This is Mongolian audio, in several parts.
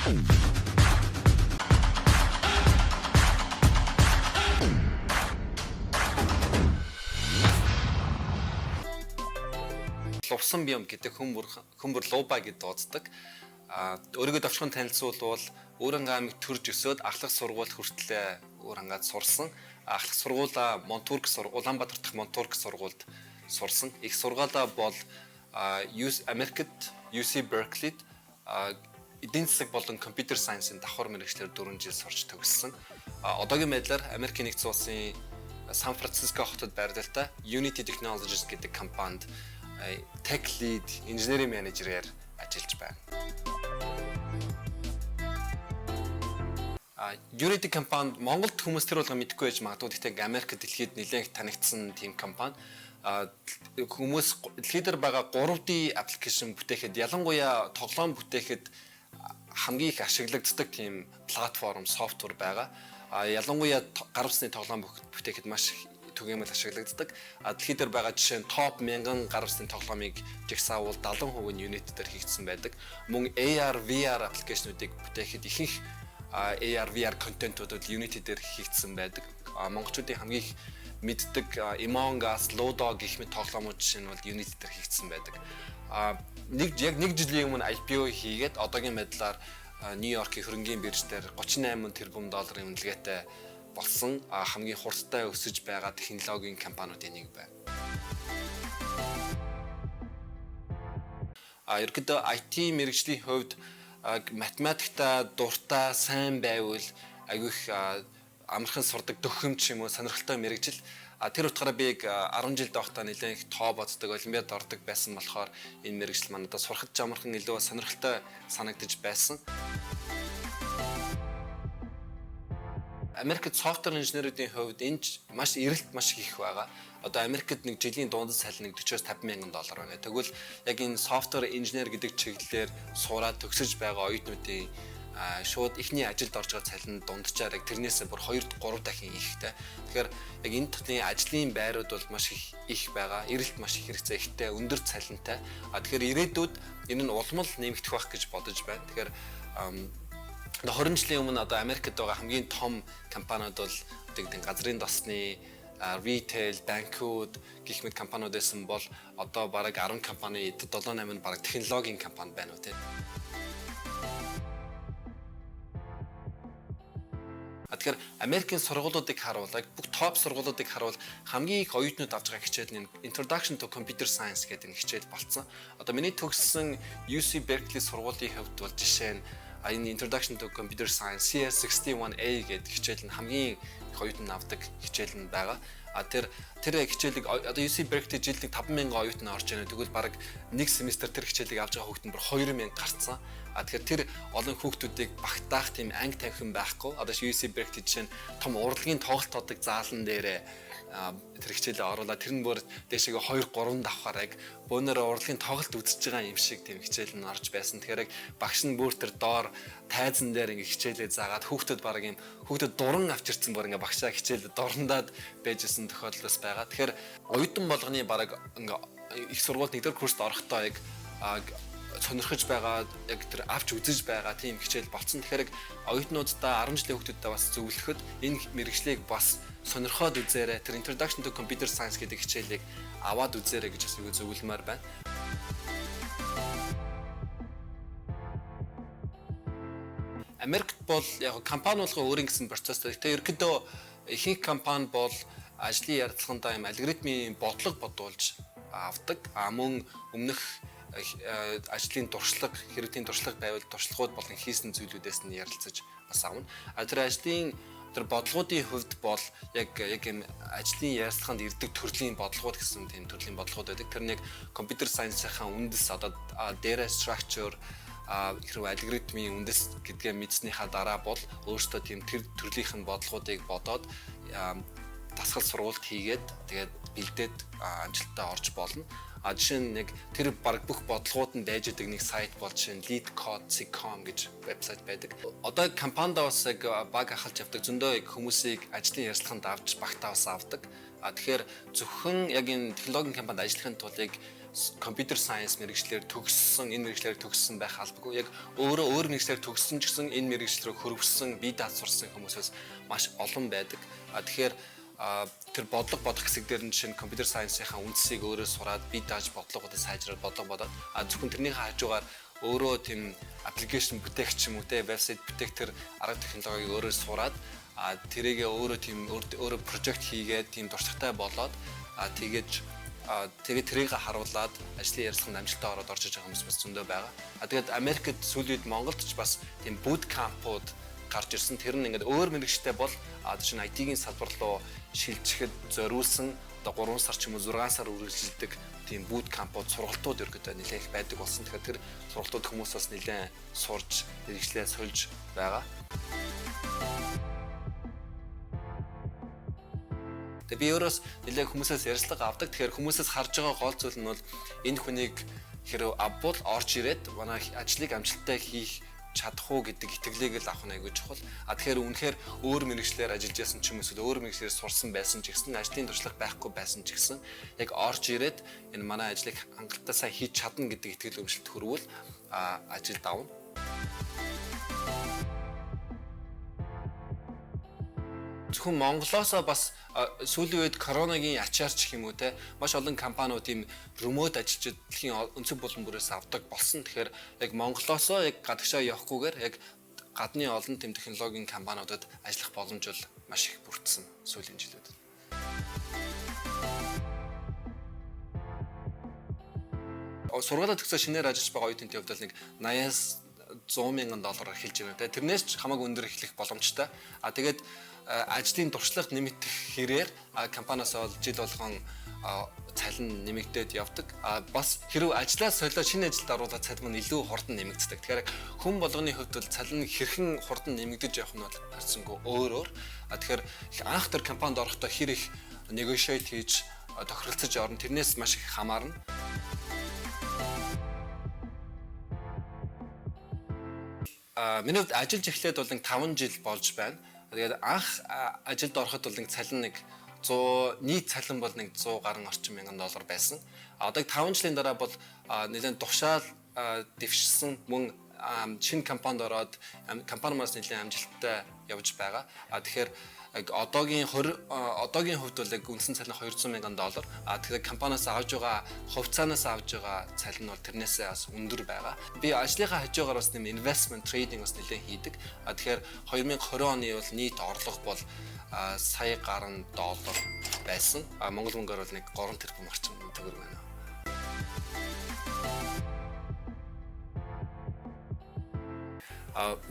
Лувсан биом гэдэг хүмүүр лууба гэж дууддаг. Өөрийгөө давчхан танилцуулбал Өөрөнгө аймагт төрж өсөөд ахлах сургууль хүртэл Өөрөнгөд сурсан. Ахлах сургуулаа Улаанбаатар дахь Монтурк сургуульд сурсан. Их сургуулаа бол Америкт UC Berkeley-д эдийн засаг болон компьютер сайенсийн давхар мэргэжлэр 4 жил сурч төгссөн. Одоогийн байдлаар Америкийн нэгдсэн улсын Сан Франциско хотод байрлалтай Unity Technologies гэдэг компанид Tech Lead Engineering Manager-ээр ажиллаж байна. Unity компанид Монголд хүмүүс тэр болгоо мэдэхгүй байж магадгүй, гэхдээ Америкт дэлхийд нэлээд танигдсан тийм компани. Хүмүүс дэлхийд байгаа 3D аппликейшн бүтээхэд, ялангуяа тоглоом бүтээхэд хамгийн их ашиглагддаг тийм платформ, софтвер байгаа. Ялангуяа гар усны тоглоом бүтээхэд маш түгээмэл ашиглагддаг. Дэлхийд байгаа жишээ нь топ 1000 гар усны тоглоомыг жигсаавал 70% нь Unity дээр хийгдсэн байдаг. Мөн AR, VR аппликейшнуудыг бүтээхэд ихэнх AR, VR контентуудад Unity дээр хийгдсэн байдаг. Монголчуудын хамгийн их мэддэг Among Us, Lodog гэх мэт тоглоомууд жишээ нь бол Unity дээр хийгдсэн байдаг. Яг нэг жилийн өмнө IPO хийгээд одоогийн байдлаар Нью-Йоркийн хөрөнгийн бирж дээр 38 тэрбум долларын үнэлгээтэй болсон хамгийн хурдтай өсөж байгаа технологийн компаниудын нэг байна. Ерөнхийдөө IT мэргэжлийн хувьд математикта дуртай сайн байвал айгүйх амархан сурдаг дөхөмж юм уу сонирхолтой мэргэжил. Тэр утгаараа би 10 жил байхдаа нэлээд их тоо боддог, олимпиад ордог байсан болохоор энэ мэргэжил манайдаа сурахад амархан илүү сонирхолтой санагдаж байсан. Америкт софтвер инженеруудын хувьд энэ маш эрэлт маш их байгаа. Одоо Америкт нэг жилийн дундад салхи нэг 40-50 мянган доллар байна. Тэгвэл яг энэ софтвер инженер гэдэг чиглэлээр сураад төгсөж байгаа оюутнуудын шууд ихний ажилд орж байгаа цалин дунджаар яг тэрнээсээ бүр 2-3 дахин ихтэй. Тэгэхээр яг энэ төрлийн ажлын байрууд бол маш их байгаа. Эрэлт маш их хэрэгцээ ихтэй, өндөр цалинтай. Тэгэхээр ирээдүйд энэ нь улмал нэмэгдэх байх гэж бодож байна. Тэгэхээр 20 жилийн өмнө одоо Америкт байгаа хамгийн том компаниуд бол гэдэг газрын досны retail, банкуд гэх мэт компаниуд байсан бол одоо бараг 10 компани 7-8 нь бараг технологийн компани байна уу тийм. Тэгэхээр Америкийн сургуулиудыг харуул, бүх топ сургуулиудыг харуул хамгийн их оюутнууд авч байгаа хичээл нь Introduction to Computer Science гэдэг нэг хичээл болцсон. Одоо миний төгссөн UC Berkeley сургуулийн хувьд бол жишээ нь энэ Introduction to Computer Science CS61A гэдэг хичээл нь хамгийн их оюутан авдаг хичээл нь байгаа. Тэр хичээлийг одоо UC Berkeley жилд 5000 оюутан орж ирнэ. Тэгвэл баг нэг семестр тэр хичээлийг авч байгаа хүүхэд нь бүр 2000 гарцсан. Тэгэхээр тэр олон хүүхдүүдийг багтаах тийм анги танхим байхгүй. Одоо UC Berkeley жишээ нь том урлагийн тоглолт тодог заалан дээрээ тэр хичээлээ оруулаад тэр нь бүр дээшээ 2-3 давхаар яг бөөнөр урлагийн тоглолт үзэж байгаа юм шиг тийм хичээл нь орж байсан. Тэгэхээр яг багш нь бүр тэр доор тайзан дээр ингээ хичээлээ заагаад хүүхдүүд баг юм хүүхдүүд дуран авчирсан бүр ингээ багшаа хичээлээ дорндаад байжсэн тохиолдол байгаа. Тэгэхээр оюутан болгоны баг ингээ их сургууль нэгдүгээр курст орохдоо яг сонирхож байгаа яг тэр авч үзэж байгаа тийм хичээл болсон. Тэгэхээр оюутнуудаа 10 жилийн хүүхдүүдэд бас зөвлөхөд энэ мэргэжлийг бас сонирхоод үзээрэй. Тэр Introduction to Computer Science гэдэг хичээлийг аваад үзээрэй гэж бас зөвлөмөр байна. Америкт бол яг компани болгоо өөрийн гэсэн процесстэй. Гэхдээ ерөнхийдөө ихэнх компани бол ажлын ярилцлагандаа юм алгоритмын бодлого бодуулж авдаг. Мөн өмнөх ажлын дуршлаг, хэрэгтийн дуршлаг байвал туршлагууд болон хийсэн зүйлүүдээс нь ярилцаж бас авна. Тэр ажлын тэр бодлогуудын хувьд бол яг юм ажлын ярилцлаганд ирдэг төрлийн бодлогууд гэсэн тийм төрлийн бодлогууд байдаг. Тэр нэг компьютер сайенсынхаа үндэс одоо data structure хэрэг алгоритмын үндэс гэдгээ мэдснийхаа дараа бол өөрөөсөө тийм тэр төрлийн бодлогуудыг бодоод дасгал сургалт хийгээд тэгээд бэлдээд амжилттай орж болно. Жишээ нь нэг тэр баг бүх бодлогууд нь байж байгаа нэг сайт бол жишээ нь leadcode.com гэж вебсайт байдаг. Одоо компанид бас яг баг ахалж явдаг зөндөө хүмүүсийг ажлын ярилцлаганд авч багтаа бас авдаг. Тэгэхээр зөвхөн яг энэ технологийн компанид ажиллахын тулд яг computer science мэрэгчлэр төгссөн, энэ мэрэгчлэр төгссөн байх албагүй. Яг өөр мэрэгчлэр төгссөн ч гэсэн энэ мэрэгчлэр хөрвсөн, бие даацурсан хүмүүсээс маш олон байдаг. Тэгэхээр тэр бодлого бодох хэсэг дээр нь жишээ нь computer science-ийн үндсийг өөрөө сураад бие дааж бодлогоудаа сайжраад бодлого бодоод зөвхөн тэрний хажуугаар өөрөө тийм аппликейшн бүтээх ч юм уу те вебсайт бүтээх тэр арга технологиг өөрөө сураад тэрийгээ өөрөө тийм өөрөө прожект хийгээд тийм дурсагтай болоод тэгээд тэрийг харуулад ажлын ярилцлаганд амжилттай ороод орж иж байгаа хүмүүс бас зөндөө байгаа. Тэгээд Америкт сүүлийн үед Монголд ч бас тийм boot camp-ууд гарч ирсэн. Тэр нь ингээд өөр мэрэгчтэй бол чинь IT-ийн салбар руу шилжихэд зориулсан одоо 3 сар ч юм уу 6 сар үргэлжилдэг тийм boot camp-ууд сургалтууд ерөөдөө нэлээд их байдаг болсон. Тэгэхээр тэр сургалтууд хүмүүс бас нэлээд сурж, мэрэгчлээ сольж байгаа. Тэгээ би өөрөөс нэлээд хүмүүсээс ярилцлага авдаг. Тэгэхээр хүмүүсээс харж байгаа гол зүйл нь бол энэ хүнийг хэрэг авбал орж ирээд манай ажлыг амжилттай хийх чадах уу гэдэг итгэлийг л авах нь аягүй чухал. Тэгэхээр үнэхээр өөр мэрэгчлэр ажиллаж байсан ч юм уу өөр мэрэгчлэр сурсан байсан ч гэсэн ажлын туршлага байхгүй байсан ч гэсэн яг орж ирээд энэ манай ажлыг хангалттай сайн хийж чадна гэдэг итгэл өмчлөлт хүрвэл ажилд авна. Зөвхөн Монголоосоо бас сүүлийн үед коронагийн ачаар ч юм уу те маш олон компаниуд ийм ремоут ажилчид дэлхийн өнцөг булан бүрээс авдаг болсон. Тэгэхээр яг Монголоосоо яг гадагшаа явахгүйгээр яг гадны олон тэм технологийн компаниудад ажиллах боломж бол маш их бүрдсэн сүүлийн жилүүд. Сургуулиуд төгсөө шинээр ажиллаж байгаа оюутнуудын хувьд нэг 80-аас $100,000 эхэлж байна те. Тэрнээс ч хамаагүй өндөр эхлэх боломжтой. Тэгээд ажлын туршлага нэмэгдэх хэрээр компаниас жил болгон цалин нэмэгдээд явдаг. Бас хэрв ажлаа солиод шинэ ажилд оруулаад цалин нь илүү хурдан нэмэгддэг. Тэгэхээр хүн болгоны хувьд бол цалин хэрхэн хурдан нэмэгдэж явах нь бол харьцангуй өөр. Тэгэхээр анх тэр компанид орохдоо хэр их negotiate хийж тохиролцож орно тэрнээс маш их хамаарна. Миний хувьд ажиллаж эхлээд бол 5 жил болж байна. Тэгээд анх ажилд ороход бол цалин нийт цалин бол $100 гаруй орчим мянган байсан. Одоо 5 жилийн дараа бол нэлээд тушаал дэвшсэн мөн шинэ компанид ороод компаниас нэлээд амжилттай явж байгаа. Тэгэхээр одоогийн хувьд бол үндсэн цалин $200,000. Тэгэхээр компаниас авж байгаа хувьцаанаас авж байгаа цалин бол тэрнээсээ бас өндөр байгаа. Би ажлынхаа хажуугаар бас нэм investment trading бас нэлээд хийдэг. Тэгэхээр 2020 оны бол нийт орлого бол сая гаруй $1 байсан. Монгол мөнгөөр бол нэг 3 тэрбум орчим төгрөг байна.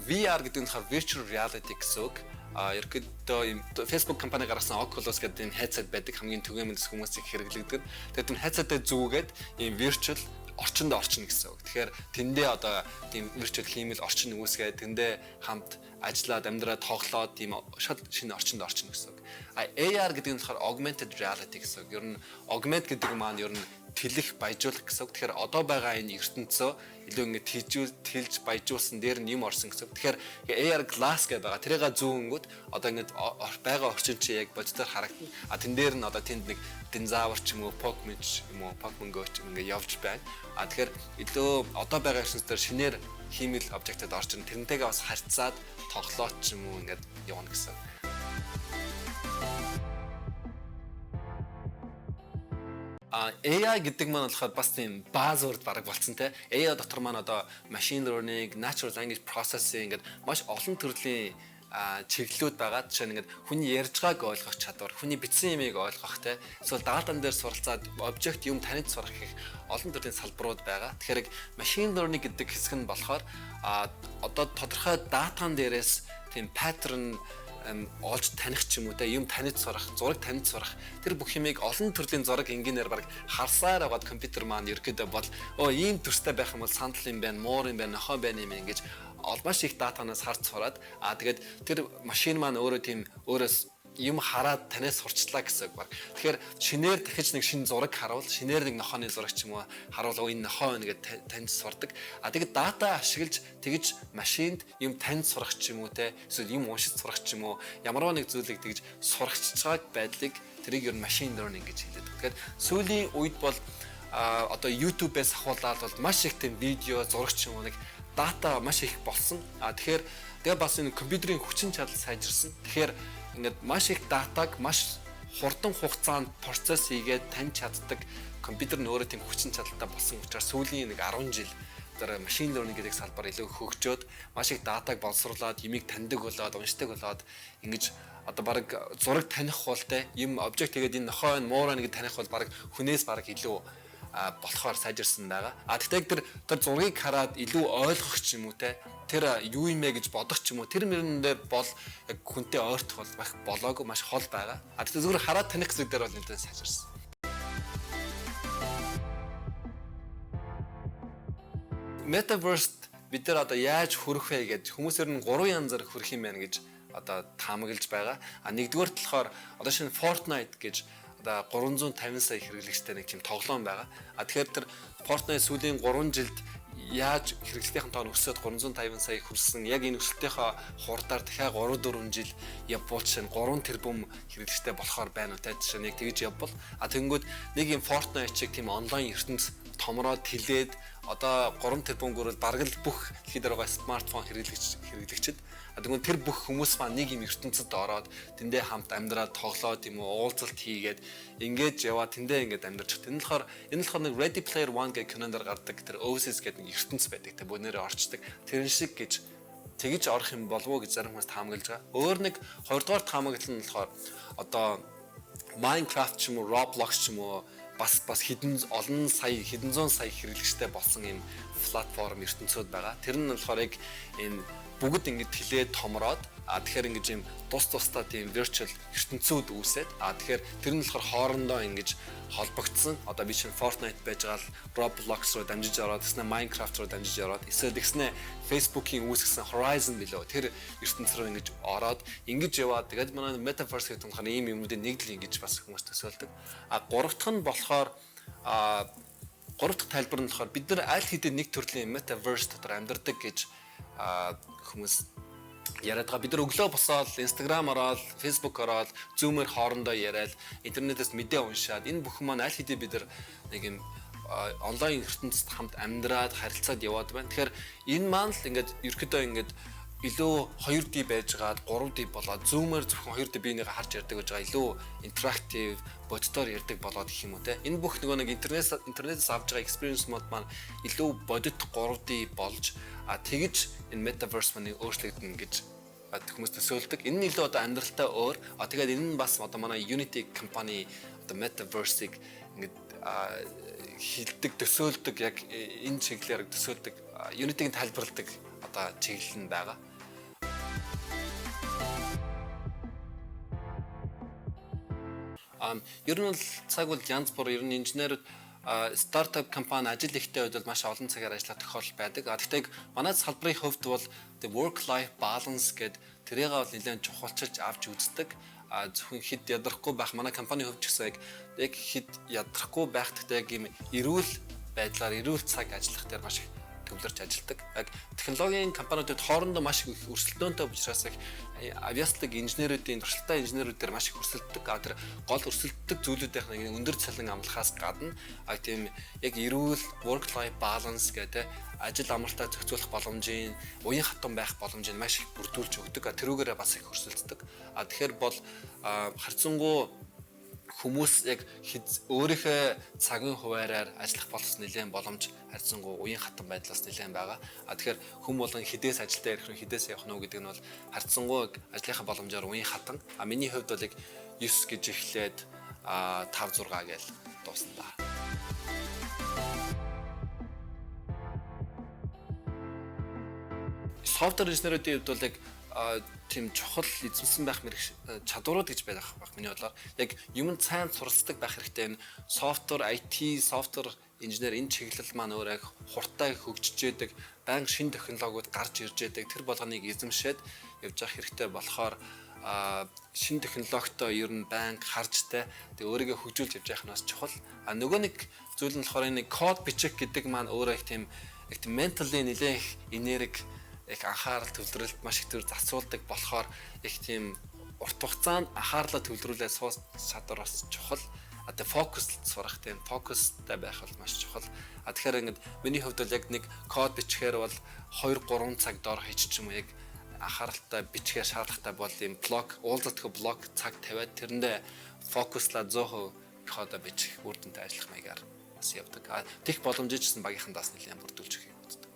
VR гэдэг нь virtual reality гэсэн үг. Ерөнхийдөө Facebook компани гаргасан Oculus гэдэг энэ headset байдаг хамгийн түгээмэл хүмүүсийг хэрэглэдэг. Тэгээд энэ headset-ээ зүүгээд ийм virtual орчинд орчно гэсэн үг. Тэгэхээр тэндээ одоо тийм virtual хиймэл орчин үүсгээд тэндээ хамт ажиллаад амьдраад тоглоод тийм шал шинэ орчинд орчно гэсэн үг. AR гэдэг нь болохоор augmented reality гэсэн үг. Ер нь augment гэдэг маань ер нь тэлэх, баяжуулах гэсэн үг. Тэгэхээр одоо байгаа энэ ертөнцөө илүү ингэ тэлж баяжуулсан дээр нь юм орсон гэсэн үг. Тэгэхээр AR glass гэдэг байгаа. Тэрийг зүүнгүүд одоо ингэ байгаа орчин чи яг бодитоор харагдана. Тэн дээр нь одоо тэнд нэг динозавр ч юм уу, Pokemon ч юм уу, Pokemon Go ч ингэ явж байна. Тэгэхээр илүү одоо байгаа ертөнцөөр шинээр хиймэл объектад орж ирнэ. Тэрнтэйгээ бас харьцаад тоглоод ч юм уу ингэ явна гэсэн. AI гэдэг маань болохоор бас тийм buzzword бараг болцсон те. AI дотор маань одоо machine learning, natural language processing гэдэг маш олон төрлийн чиглэлүүд байгаа. Жишээ нь хүний ярьж байгааг ойлгох чадвар, хүний бичсэн юмыг ойлгох те. Эсвэл даатан дээр суралцаад обжект юм таньд сурах гэх олон төрлийн салбарууд байгаа. Тэгэхээр machine learning гэдэг хэсэг нь болохоор одоо тодорхой датан дээрээс тийм pattern олж таних ч юм уу те юм таньд сурах, зураг таньд сурах тэр бүх юмыг олон төрлийн зураг энгийнээр баг харсаар аваад компьютер маань ерөөдөө бол ийм төстэй байх юм бол сандал юм байна, муур юм байна, нохоо байна юм ингэж маш их датанаас харж сураад тэгээд тэр машин маань өөрөөс юм хараад танаас сурчлаа гэсэн үг баг. Тэгэхээр шинээр дахиж нэг шинэ зураг харуул, шинээр нэг нохооны зураг ч юм уу харуул энэ нохоо байна гэж танд сурдаг. Тэгээд дата ашиглаж тэгж машинд юм танд сурах ч юм уу те эсвэл юм уншиж сурах ч юм уу ямарваа нэг зүйлийг тэгж сурахч байгааг байдлыг тэрийг ер нь machine learning гэж хэлдэг. Тэгэхээр сүүлийн үед бол одоо YouTube-ээс ахуулаад бол маш их тийм видео, зурагч юм уу нэг дата маш их болсон. Тэгэхээр бас энэ компьютерийн хүчин чадал сайжирсан. Тэгэхээр ингээд маш их датаг маш хурдан хугацаанд процесс хийгээд таньж чаддаг компьютер нь өөрөө тийм хүчин чадалтай болсон учраас сүүлийн нэг 10 жил машин learning гэдэг салбар илүү хөгжөөд маш их датаг боловсруулад, юмыг таньдаг болоод, уншдаг болоод ингэж одоо баг зураг таних бол те юм обжект тэгээд энэ нохой муураа нэг таних бол баг хүнээс баг илүү болохоор сайжирсан байгаа. Тэгтээ тэр зургийг хараад илүү ойлгох ч юм уу те тэр юу юм бэ гэж бодох ч юм уу тэр мөрөн дээр бол яг хүнтэй ойртох бол байх болоогүй маш хол байгаа. Тэгтээ зүгээр хараад таних хэсэг дээр бол нэлээд сайжирсан. Metaverse бид нар одоо яаж хүрэх вэ гэж хүмүүсээр нь 3 янзаар хүрэх юм байна гэж одоо таамаглаж байгаа. Нэгдүгээр талаар одоо шинэ Fortnite гэж одоо 350 сая хэрэглэгчтэй нэг тийм тоглоом байгаа. Тэгэхээр тэр Fortnite сүүлийн 3 жилд яаж хэрэглэгчдийн тоон өсөд 350 сая хүрсэн. Яг энэ өсөлтийнхөө хурдаар дахиад 3-4 жил явбал чинь 3 тэрбум хэрэглэгчтэй болохоор байна уу те. Жишээ нь яг тэгж явбал тэгэнгүүт нэг юм Fortnite чиг тийм онлайн ертөнц томроод хилээд одоо 3 тэрбум гөрөл бараг л бүх дэлхийд байгаа смартфон хэрэглэгчид тэгвэл тэр бүх хүмүүс маань нэг юм ертөнцид ороод тэндээ хамт амьдраад тоглоод юм уу уулзалт хийгээд ингэж яваа тэндээ ингэж амьдарч. Энэ болохоор нэг Ready Player One гэх кинонд гардаг тэр Oasis гэдэг нэг ертөнц байдаг. Тэ бүүнээрээ орчдөг. Тэрэн шиг тэгж орох юм болов уу гэж зарим хүмүүс таамаглаж байгаа. Өөр нэг хоёрдугаар таамаглал нь болохоор одоо Minecraft ч юм уу Roblox ч юм уу бас хэдэн зуун сая хэрэглэгчтэй болсон юм платформ ертөнцүүд байгаа. Тэр нь болохоор яг энэ бүгд ингэж хилээд томроод тэгэхээр ингэж юм тусдаа тийм virtual ертөнцүүд үүсээд тэгэхээр тэр нь болохоор хоорондоо ингэж холбогдсон. Одоо би чинь Fortnite байж байгаа л Roblox руу дамжиж ороод эсвэл Minecraft руу дамжиж ороод эсвэл тэгснэ Facebook-ийн үүсгэсэн Horizon билүү тэр ертөнц рүү ингэж ороод ингэж яваад тэгээд манай Metaverse гэдэг нь ийм юмнуудын нэг л ингэж бас хүмүүс төсөөлдөг. Гурав дахь нь болохоор гурав дахь тайлбар нь болохоор бид нар аль хэдийн нэг төрлийн Metaverse дотор амьдардаг гэж хүмүүс яриад байгаа. Бид нар өглөө босоод Instagram ороод, Facebook ороод, Zoom-ээр хоорондоо яриад, интернетээс мэдээ уншаад энэ бүхэн маань аль хэдийн бид нар нэг юм онлайн ертөнцид хамт амьдраад харилцаад яваад байна. Тэгэхээр энэ маань л ингээд ерөөдөө ингээд илүү 2D байжгаад 3D болоод Zoom-аар зөвхөн 2D биенийг харж ярьдаг байж байгаа илүү интерактив боддоор ярьдаг болоод гэх юм уу те. Энэ бүх нөгөө нэг интернетээс авж байгаа experience мод маань илүү бодит 3D болж тэгж энэ metaverse маань өөрчлөгдөн гэж хүмүүс төсөөлдөг. Энэ нь илүү одоо амьдралтай өөр. Тэгээд энэ нь бас одоо манай Unity компани одоо metaverse-ийг ингээд хилдэг төсөөлдөг яг энэ чиглэлээр төсөөлдөг Unity-г тайлбарладаг одоо чиглэл нь байгаа. Ер нь бол цаг бол янз бүр ер нь инженерүүд стартап компани ажил ихтэй үед бол маш олон цагаар ажиллах тохиолдол байдаг. Гэхдээ манай салбарын хувьд бол work life balance гэдэг тэрийг бол нэлээд чухалчилж авч үздэг. Зөвхөн хэд ядрахгүй байх манай компани хувьд ч гэсэн яг хэд ядрахгүй байх гэхдээ яг юм эрүүл байдлаар эрүүл цаг ажиллах дээр маш их төвлөрч ажилладаг. Яг технологийн компаниудад хоорондоо маш их өрсөлдөөнтэй учраас их авиаслаг инженеруудын туршлагатай инженерүүдээр маш их өрсөлддөг. Тэр гол өрсөлддөг зүйлүүдийнх нь өндөр цалин амлахаас гадна тийм яг эрүүл work life balance гэдэг ажил амралтаа зохицуулах боломжийн уян хатан байх боломжийг маш их бүрдүүлж өгдөг. Тэрүүгээрээ бас их өрсөлддөг. Тэгэхээр бол харьцангуй хүмүүс яг өөрийнхөө цагийн хуваараар ажиллах боловс нэлээд боломж харьцангуй уян хатан байдлаас нэлээд байгаа. Тэгэхээр хүн болгон хідээс ажилдаа ирэх нь хідээс явах нь гэдэг нь бол харьцангуй ажлынхаа боломжоор уян хатан. Миний хувьд бол яг 9 гэж эхлээд 5 6 гэж дуусна да. Софтвер инженеруудын хувьд бол яг тийм чухал эзэмсэн байх чадварууд гэж байх миний бодлоор яг юмд сайн суралцдаг байх хэрэгтэй. Энэ софтвер IT софтвер инженер энэ чиглэл маань өөр яг хурдтай хөгжиж яадаг байнга шинэ технологиуд гарч ирж яадаг тэр болгоныг эзэмшээд явж явах хэрэгтэй болохоор шинэ технологитой ер нь байнга харжтай тэг өөрийгөө хөгжүүлж явж явах нь бас чухал. Нөгөө нэг зүйл нь болохоор нэг код бичих гэдэг маань өөрөө их тийм mentally нэлээх энерги их анхаарал төвлөрөлт маш их төр засуулдаг болохоор их тийм урт хугацаанд анхаарлаа төвлөрүүлээд суус чадвар бас чухал. одоо фокус сурах тийм фокустай байх бол маш чухал. Тэгэхээр ингээд миний хувьд бол яг нэг код бичихээр бол 2-3 цаг доор хийчих юм уу яг анхааралтай бичгээр шаардлагатай бол ийм блок уулзалтгүй блок цаг тавиад тэрэндээ фокуслаа 100% кодо бичих үр дүнтэй ажиллах маягаар бас явдаг. Тех боломжтой багийнхандаас нэлээд бүрдүүлж өгье боддог.